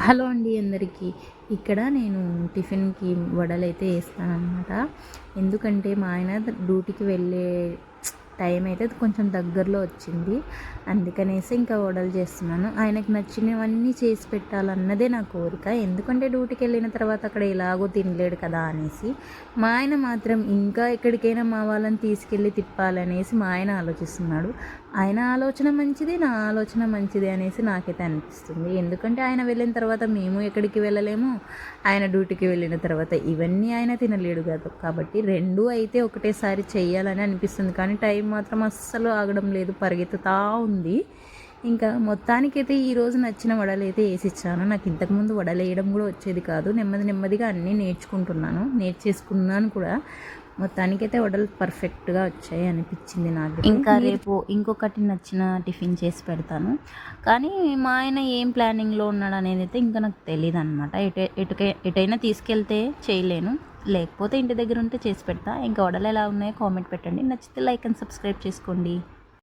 Hello అండి అందరికీ. ఇక్కడ నేను టిఫిన్‌కి వడలైతే ఏస్తాననమాట. ఎందుకంటే మా ఆయన డ్యూటీకి వెళ్ళే టైం అయితే కొంచెం దగ్గరలో వచ్చింది. అందుకనేసి ఇంకా వడలు చేస్తున్నాను. ఆయనకు నచ్చినవన్నీ చేసి పెట్టాలన్నదే నా కోరిక. ఎందుకంటే డ్యూటీకి వెళ్ళిన తర్వాత అక్కడ ఎలాగో తినలేడు కదా అనేసి. మా ఆయన మాత్రం ఇంకా ఎక్కడికైనా మా వాళ్ళని తీసుకెళ్ళి తిప్పాలనేసి మా ఆయన ఆలోచిస్తున్నాడు. ఆయన ఆలోచన మంచిది, నా ఆలోచన మంచిది అనేసి నాకైతే అనిపిస్తుంది. ఎందుకంటే ఆయన వెళ్ళిన తర్వాత మేము ఎక్కడికి వెళ్ళలేము, ఆయన డ్యూటీకి వెళ్ళిన తర్వాత ఇవన్నీ ఆయన తినలేడు కాదు. కాబట్టి రెండూ అయితే ఒకటేసారి చెయ్యాలని అనిపిస్తుంది. కానీ టైం మాత్రం అస్సలు ఆగడం లేదు, పరిగెత్తుతూ ఉంది. ఇంకా మొత్తానికైతే ఈరోజు నచ్చిన వడలు అయితే వేసిచ్చాను. నాకు ఇంతకుముందు వడలు వేయడం కూడా వచ్చేది కాదు. నెమ్మదిగా అన్నీ నేర్చేసుకున్నాను కూడా. మొత్తానికైతే వడలు పర్ఫెక్ట్గా వచ్చాయి అనిపించింది నాకు. ఇంకా రేపు ఇంకొకటి నచ్చిన టిఫిన్ చేసి పెడతాను. కానీ మా ఆయన ఏం ప్లానింగ్లో ఉన్నాడు అనేది అయితే ఇంకా నాకు తెలియదు అనమాట. ఎటైనా తీసుకెళ్తే చేయలేను, లేకపోతే ఇంటి దగ్గర ఉంటే చేసి పెడతా. ఇంకా వడలు ఎలా ఉన్నాయో కామెంట్ పెట్టండి. నచ్చితే లైక్ అండ్ సబ్స్క్రైబ్ చేసుకోండి.